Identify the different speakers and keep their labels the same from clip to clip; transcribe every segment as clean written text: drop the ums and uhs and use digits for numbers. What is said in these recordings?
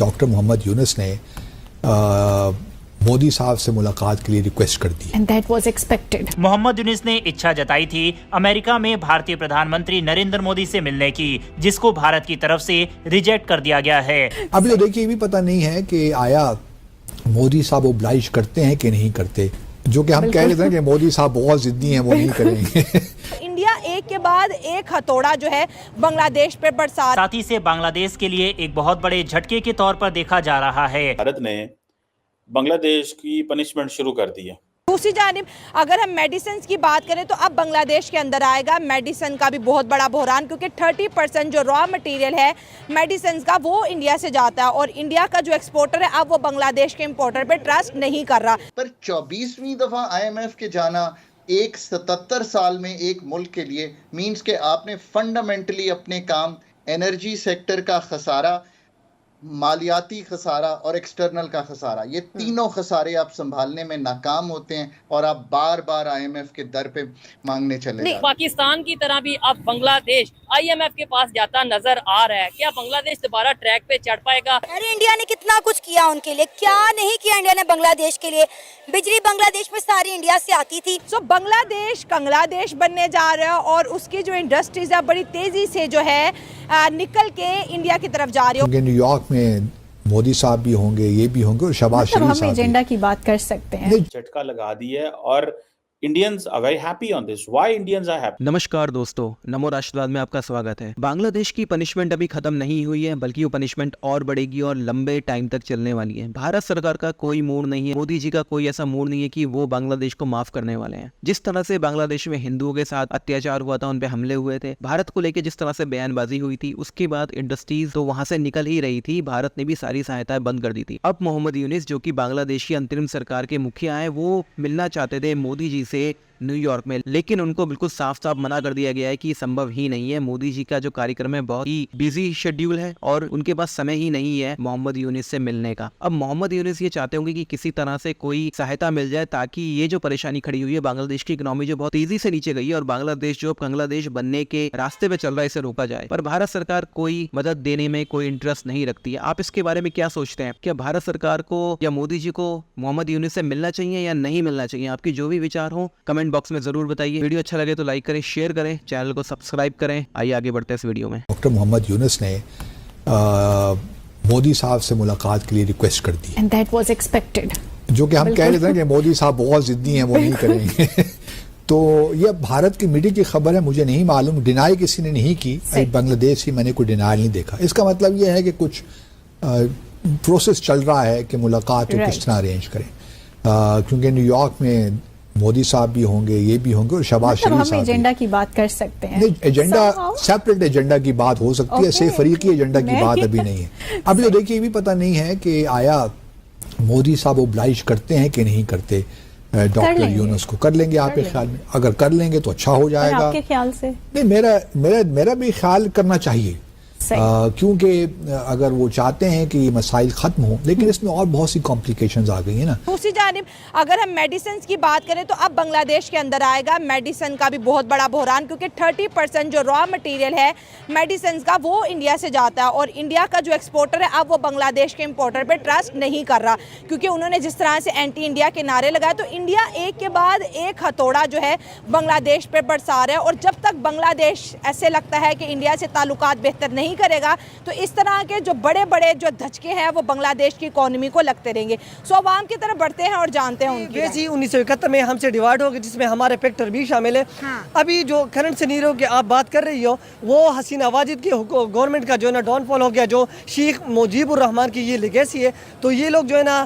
Speaker 1: Doctor Mohammad Yunus ने मोदी साहब से मुलाकात के लिए रिक्वेस्ट कर दी।
Speaker 2: And that was expected.
Speaker 3: Mohammad Yunus ने इच्छा जताई थी अमेरिका में भारतीय प्रधानमंत्री नरेंद्र मोदी से मिलने की, जिसको भारत की तरफ से रिजेक्ट कर दिया गया है।
Speaker 1: अभी तो देखिए, ये भी पता नहीं है कि आया मोदी साहब ओब्लाइज करते हैं कि नहीं करते, जो कि हम कह रहे थे कि मोदी साहब बहुत जिद्दी हैं, वो नहीं करेंगे।
Speaker 4: इंडिया एक के बाद एक हथौड़ा जो है बांग्लादेश पे बरसा,
Speaker 3: साथ ही से बांग्लादेश के लिए एक बहुत बड़े झटके के तौर पर देखा जा रहा है।
Speaker 5: भारत ने बांग्लादेश की पनिशमेंट शुरू कर दी है।
Speaker 4: दूसरी जानिब अगर हम मेडिसिन की बात करें तो अब बांग्लादेश के अंदर आएगा मेडिसिन का भी बहुत बड़ा बहरान, क्योंकि 30% जो रॉ मटेरियल है मेडिसिन का वो इंडिया से जाता है और इंडिया का जो एक्सपोर्टर है अब वो बांग्लादेश के इंपोर्टर पे ट्रस्ट नहीं कर रहा।
Speaker 6: पर 24वीं दफा IMF के जाना एक 77 साल में एक मुल्क के लिए मींस के आपने फंडामेंटली अपने काम, एनर्जी सेक्टर का खसारा, मालियाती खसारा और एक्सटर्नल का खसारा, ये तीनों खसारे आप संभालने में नाकाम होते हैं और आप बार बार IMF के दर पे मांगने चले जाते हैं।
Speaker 7: पाकिस्तान की तरह भी अब बांग्लादेश IMF के पास जाता नजर आ रहा है। क्या बांग्लादेश दोबारा ट्रैक पे चढ़ पाएगा?
Speaker 8: अरे इंडिया ने कितना कुछ किया उनके लिए, क्या नहीं किया इंडिया ने बांग्लादेश के लिए। बिजली बांग्लादेश में सारी इंडिया से आती थी।
Speaker 4: सो बांग्लादेश कंग्लादेश बनने जा रहा है और उसकी जो इंडस्ट्रीज है बड़ी तेजी से जो है निकल के इंडिया की तरफ जा रही है।
Speaker 1: न्यूयॉर्क में मोदी साहब भी होंगे, ये भी होंगे और शहबाज शरीफ साहब।
Speaker 2: हम एजेंडा की बात कर सकते हैं।
Speaker 5: झटका लगा दी है और Indians are very happy on this. Why Indians are happy?
Speaker 9: नमस्कार दोस्तों, नमो राष्ट्रवाद में आपका स्वागत है। बांग्लादेश की पनिशमेंट अभी खत्म नहीं हुई है, बल्कि वो पनिशमेंट और बढ़ेगी और लंबे टाइम तक चलने वाली है। भारत सरकार का कोई मूड नहीं है, मोदी जी का कोई ऐसा मूड नहीं है कि वो बांग्लादेश को माफ करने वाले हैं। जिस तरह से बांग्लादेश में हिंदुओं के साथ अत्याचार हुआ था, उन पे हमले हुए थे, भारत को लेकर जिस तरह से बयानबाजी हुई थी, उसके बाद इंडस्ट्रीज तो वहां से निकल ही रही थी। भारत ने भी सारी सहायताएं बंद कर दी थी। अब मोहम्मद यूनुस, जो कि बांग्लादेश की अंतरिम सरकार के मुखिया है, वो मिलना चाहते थे मोदी जी से न्यूयॉर्क में, लेकिन उनको बिल्कुल साफ साफ मना कर दिया गया है कि संभव ही नहीं है। मोदी जी का जो कार्यक्रम है बहुत ही बिजी शेड्यूल है और उनके पास समय ही नहीं है मोहम्मद यूनुस से मिलने का। अब मोहम्मद यूनुस ये चाहते होंगे कि किसी तरह से कोई सहायता मिल जाए, ताकि ये जो परेशानी खड़ी हुई है, बांग्लादेश की इकोनॉमी जो बहुत तेजी से नीचे गई है और बांग्लादेश जो बांग्लादेश बनने के रास्ते पे चल रहा है, इसे रोका जाए। पर भारत सरकार कोई मदद देने में कोई इंटरेस्ट नहीं रखती है। आप इसके बारे में क्या सोचते हैं? क्या भारत सरकार को या मोदी जी को मोहम्मद यूनुस से मिलना चाहिए या नहीं मिलना चाहिए? आपकी जो भी विचार हो कमेंट बॉक्स में जरूर बताइए। वीडियो अच्छा लगे तो लाइक करें, शेयर करें, चैनल को सब्सक्राइब करें। आइए आगे बढ़ते हैं इस वीडियो में।
Speaker 1: डॉक्टर मोहम्मद यूनुस ने मोदी साहब से मुलाकात के लिए रिक्वेस्ट कर दी।
Speaker 2: And that was expected.
Speaker 1: जो कि हम कह रहे थे कि मोदी साहब बहुत जिद्दी हैं, वो नहीं करेंगे। तो ये भारत की मीडिया की खबर है, मुझे नहीं मालूम, डिनाई किसी ने नहीं की। बांग्लादेश ही मैंने कोई डिनाई नहीं देखा। इसका मतलब ये है कि कुछ प्रोसेस चल रहा है कि मुलाकात किस तरह अरेंज करें, क्योंकि न्यूयॉर्क में मोदी साहब भी होंगे, ये भी होंगे और शहबाज शरीफ साहब।
Speaker 2: हम एजेंडा की बात कर सकते हैं।
Speaker 1: नहीं, एजेंडा सेपरेट एजेंडा की बात हो सकती है, सिर्फ फरीकी एजेंडा की बात अभी नहीं है। अभी तो देखिए, ये भी पता नहीं है कि आया मोदी साहब ओब्लाइज करते हैं कि नहीं करते डॉक्टर यूनुस को। कर लेंगे आपके ख्याल में? अगर कर लेंगे तो अच्छा हो जाएगा।
Speaker 2: आपके ख्याल से?
Speaker 1: नहीं, मेरा भी ख्याल करना चाहिए, क्योंकि अगर वो चाहते हैं कि ये मसाइल खत्म हो, लेकिन इसमें और बहुत सी कॉम्प्लिकेशंस आ गई है ना।
Speaker 4: दूसरी जानिब अगर हम मेडिसिन की बात करें तो अब बांग्लादेश के अंदर आएगा मेडिसिन का भी बहुत बड़ा बहरान, क्योंकि 30% जो रॉ मटेरियल है मेडिसिन का वो इंडिया से जाता है और इंडिया का जो एक्सपोर्टर है अब वो बांग्लादेश के इंपोर्टर पे ट्रस्ट नहीं कर रहा, क्योंकि उन्होंने जिस तरह से एंटी इंडिया के नारे लगाए। तो इंडिया एक के बाद एक हथौड़ा जो है बांग्लादेश पे बरसा रहा है और जब तक बांग्लादेश ऐसे लगता है कि इंडिया से ताल्लुकात बेहतर नहीं करेगा, तो इस तरह के जो बड़े बड़े जो धचके हैं वो बांग्लादेश की इकोनॉमी को लगते रहेंगे। सो अवाम की तरफ बढ़ते हैं और जानते हैं उनकी।
Speaker 10: 1971 में हमसे डिवाइड हो गए, जिसमें हमारे फैक्टर भी शामिल है। अभी जो करंट सिनेरियो की आप बात कर रही हो, वो हसीना वाजिद की गवर्नमेंट का जो है ना डाउनफॉल हो गया, जो शेख मुजीबुर रहमान की ये लेगेसी है। तो ये लोग जो है ना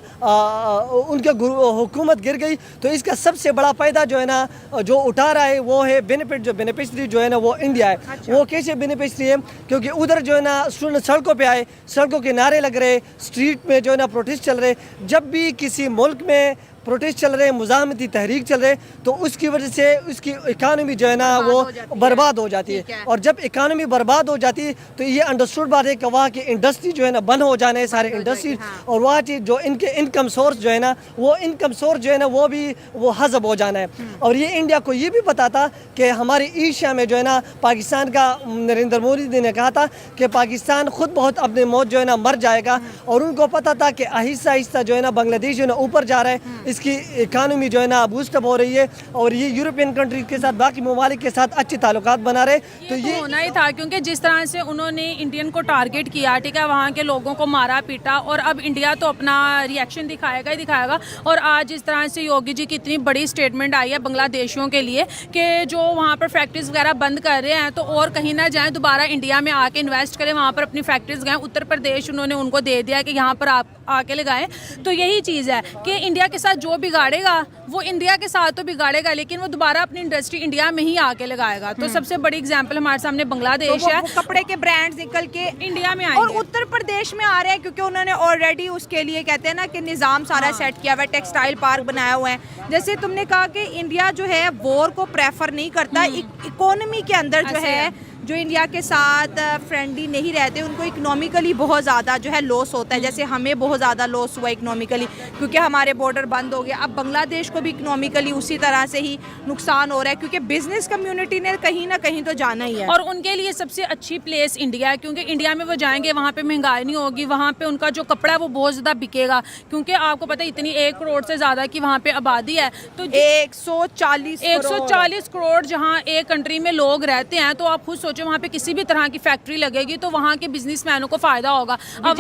Speaker 10: उनके हुकूमत गिर गई, तो इसका सबसे बड़ा फायदा जो है ना जो उठा रहा है वो है बेनिफिट, जो बेनिफिशरी जो है ना वो इंडिया है। वो कैसे बेनिफिशरी है? क्योंकि उधर जो है ना स्टूडेंट सड़कों पे आए, सड़कों के नारे लग रहे, स्ट्रीट में जो है ना प्रोटेस्ट चल रहे। जब भी किसी मुल्क में प्रोटेस्ट चल रहे हैं, मुजाहमती तहरीक चल रहे हैं, तो उसकी वजह से उसकी इकानमी जो है ना वो बर्बाद हो जाती है। और जब इकानमी बर्बाद हो जाती है तो ये अंडरस्टूड बात है कि वहाँ की इंडस्ट्री जो है ना बंद हो जाना है, सारे इंडस्ट्री, और वहाँ की जो इनके इनकम सोर्स जो है ना वो इनकम सोर्स जो है ना वो भी वो हज़ब हो जाना है। और ये इंडिया को ये भी पता था कि हमारी एशिया में जो है ना पाकिस्तान का नरेंद्र मोदी ने कहा था कि पाकिस्तान खुद बहुत अपने मौत जो है ना मर जाएगा, और उनको पता था कि आहिस्ता आहिस्ता जो है ना बांग्लादेश जो है ना ऊपर जा रहा है, इसकी इकानमी जो है ना बूस्टअप हो रही है, और ये यूरोपियन कंट्रीज के साथ बाकी ममालिक के साथ अच्छे ताल्लुकात बना रहे। तो ये
Speaker 11: होना ही था, क्योंकि जिस तरह से उन्होंने इंडियन को टारगेट किया, ठीक है, वहाँ के लोगों को मारा पीटा, और अब इंडिया तो अपना रिएक्शन दिखाएगा ही दिखाएगा। और आज जिस तरह से योगी जी की इतनी बड़ी स्टेटमेंट आई है बांग्लादेशियों के लिए कि जो वहाँ पर फैक्ट्रीज वगैरह बंद कर रहे हैं तो और कहीं ना जाएं, दोबारा इंडिया में आके इन्वेस्ट करें, वहाँ पर अपनी फैक्ट्रीज लगाएं। उत्तर प्रदेश उन्होंने उनको दे दिया कि यहाँ पर आप आके लगाएं। तो यही चीज़ है कि इंडिया के साथ जो बिगाड़ेगा वो इंडिया के साथ तो बिगाड़ेगा, लेकिन वो दोबारा अपनी इंडस्ट्री इंडिया में ही आके लगाएगा। तो सबसे बड़ी एग्जाम्पल हमारे सामने बांग्लादेश
Speaker 4: तो
Speaker 11: है।
Speaker 4: कपड़े के ब्रांड्स निकल के
Speaker 11: इंडिया में
Speaker 4: और उत्तर प्रदेश में आ रहे हैं, क्योंकि उन्होंने ऑलरेडी उसके लिए कहते हैं ना कि निज़ाम सारा सेट किया हुआ है, टेक्सटाइल पार्क बनाया हुआ है। जैसे तुमने कहा कि इंडिया जो है वॉर को प्रेफर नहीं करता, इकोनॉमी के अंदर जो है जो इंडिया के साथ फ्रेंडली नहीं रहते उनको इकोनॉमिकली बहुत ज़्यादा जो है लॉस होता है। जैसे हमें बहुत ज़्यादा लॉस हुआ इकोनॉमिकली क्योंकि हमारे बॉर्डर बंद हो गए। अब बांग्लादेश को भी इकोनॉमिकली उसी तरह से ही नुकसान हो रहा है, क्योंकि बिजनेस कम्युनिटी ने कहीं ना कहीं तो जाना ही है।
Speaker 11: और उनके लिए सबसे अच्छी प्लेस इंडिया है, क्योंकि इंडिया में वो जाएंगे, वहाँ पे महंगाई नहीं होगी, वहाँ पे उनका जो कपड़ा है वो बहुत ज़्यादा बिकेगा, क्योंकि आपको पता है इतनी 1 करोड़ से ज़्यादा की वहाँ पे आबादी है। तो 140 करोड़ जहाँ एक कंट्री में लोग रहते हैं, तो आप खुद सोचो वहाँ पे किसी भी तरह की फैक्ट्री लगेगी तो वहाँ के बिजनेसमैनों को फायदा होगा। अब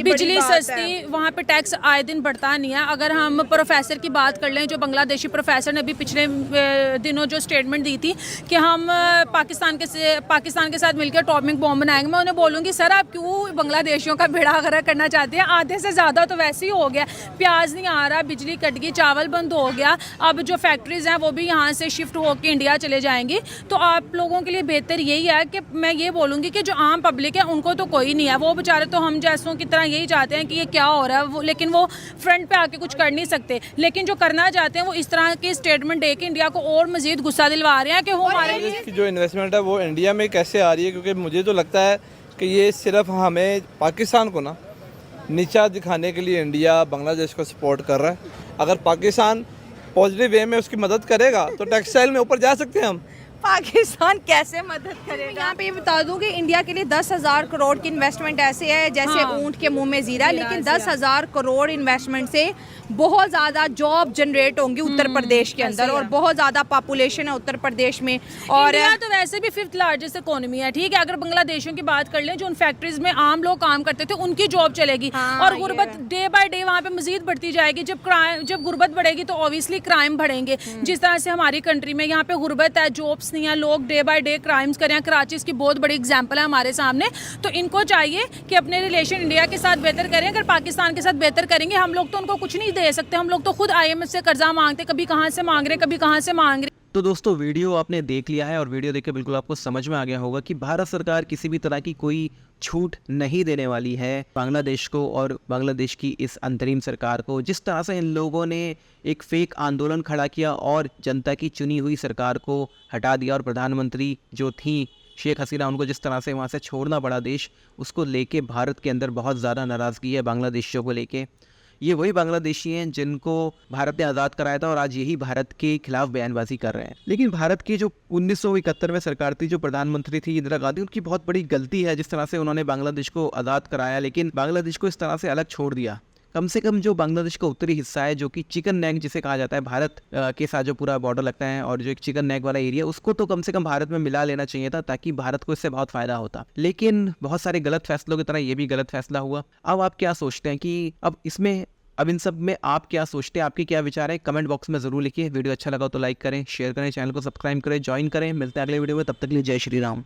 Speaker 11: बिजली सस्ती, वहाँ पे टैक्स आए दिन बढ़ता नहीं है। अगर हम प्रोफेसर की बात कर लें, जो बांग्लादेशी प्रोफेसर ने अभी पिछले दिनों जो स्टेटमेंट दी थी कि हम पाकिस्तान के साथ मिलकर एटॉमिक बॉम्ब बनाएंगे, मैं उन्हें बोलूँगी सर आप क्यों बांग्लादेशियों का बेड़ा गर्क करना चाहते हैं? आधे से ज़्यादा तो वैसे ही हो गया, प्याज नहीं आ रहा, बिजली कट गई, चावल बंद हो गया, अब जो फैक्ट्रीज हैं वो भी यहाँ से शिफ्ट होकर इंडिया चले जाएंगी। तो आप लोगों के लिए बेहतर यही है कि मैं ये बोलूँगी कि जो आम पब्लिक है उनको तो कोई नहीं है, वो बेचारे तो हम जैसों की तरह यही चाहते हैं कि ये क्या हो रहा है, लेकिन वो फ्रंट पे आके कुछ कर नहीं सकते। लेकिन जो करना चाहते हैं वो इस तरह की स्टेटमेंट दे के इंडिया को और मजीद गुस्सा दिलवा रहे हैं कि वो हमारे
Speaker 12: लिए जो इन्वेस्टमेंट है वो इंडिया में कैसे आ रही है, क्योंकि मुझे तो लगता है कि ये सिर्फ हमें पाकिस्तान को ना नीचा दिखाने के लिए इंडिया बांग्लादेश को सपोर्ट कर रहा है। अगर पाकिस्तान पॉजिटिव वे में उसकी मदद करेगा तो टेक्सटाइल में ऊपर जा सकते हैं हम।
Speaker 4: पाकिस्तान कैसे मदद करेगा? यहाँ पे ये बता दूं कि इंडिया के लिए 10,000 करोड़ की इन्वेस्टमेंट ऐसे है जैसे ऊंट के मुंह में जीरा, लेकिन 10,000 करोड़ इन्वेस्टमेंट से बहुत ज़्यादा जॉब जनरेट होंगी उत्तर प्रदेश के अंदर, और बहुत ज़्यादा पॉपुलेशन है उत्तर प्रदेश में। और
Speaker 11: इंडिया तो वैसे भी 5th लार्जेस्ट इकोनॉमी है, ठीक है। अगर बांग्लादेशियों की बात कर लें, जो उन फैक्ट्रीज में आम लोग काम करते थे उनकी जॉब चलेगी, और गुर्बत डे बाय डे वहाँ पे मजीद बढ़ती जाएगी। जब गुर्बत बढ़ेगी तो ऑब्वियसली क्राइम बढ़ेंगे। जिस तरह से हमारी कंट्री में यहाँ पे गुर्बत है, जॉब्स नहीं है, लोग डे बाय डे क्राइम्स करें। कराची की बहुत बड़ी एग्जांपल है हमारे सामने। तो इनको चाहिए कि अपने रिलेशन इंडिया के साथ बेहतर करें। अगर पाकिस्तान के साथ बेहतर करेंगे, हम लोग तो उनको कुछ नहीं दे सकते, हम लोग तो खुद IMF से कर्जा मांगते, कभी कहाँ से मांग रहे, कभी कहाँ से मांग रहे।
Speaker 9: तो दोस्तों वीडियो आपने देख लिया है, और वीडियो देख के बिल्कुल आपको समझ में आ गया होगा कि भारत सरकार किसी भी तरह की कोई छूट नहीं देने वाली है बांग्लादेश को और बांग्लादेश की इस अंतरिम सरकार को। जिस तरह से इन लोगों ने एक फेक आंदोलन खड़ा किया और जनता की चुनी हुई सरकार को हटा दिया, और प्रधानमंत्री जो थी शेख हसीना, उनको जिस तरह से वहाँ से छोड़ना पड़ा देश, उसको लेके भारत के अंदर बहुत ज़्यादा नाराज़गी है बांग्लादेशियों को लेके। ये वही बांग्लादेशी हैं जिनको भारत ने आज़ाद कराया था और आज यही भारत के खिलाफ बयानबाजी कर रहे हैं। लेकिन भारत की जो 1971 में सरकार थी, जो प्रधानमंत्री थी इंदिरा गांधी, उनकी बहुत बड़ी गलती है जिस तरह से उन्होंने बांग्लादेश को आज़ाद कराया, लेकिन बांग्लादेश को इस तरह से अलग छोड़ दिया। कम से कम जो बांग्लादेश का उत्तरी हिस्सा है, जो कि चिकन नेक जिसे कहा जाता है, भारत के साथ जो पूरा बॉर्डर लगता है और जो एक चिकन नेक वाला एरिया, उसको तो कम से कम भारत में मिला लेना चाहिए था, ताकि भारत को इससे बहुत फायदा होता। लेकिन बहुत सारे गलत फैसलों की तरह ये भी गलत फैसला हुआ। अब आप क्या सोचते हैं कि अब इन सब में आप क्या सोचते हैं, आपके क्या विचार है, कमेंट बॉक्स में जरूर लिखिए। वीडियो अच्छा लगा तो लाइक करें, शेयर करें, चैनल को सब्सक्राइब करें, ज्वाइन करें। मिलते हैं अगले वीडियो में, तब तक के लिए जय श्री राम।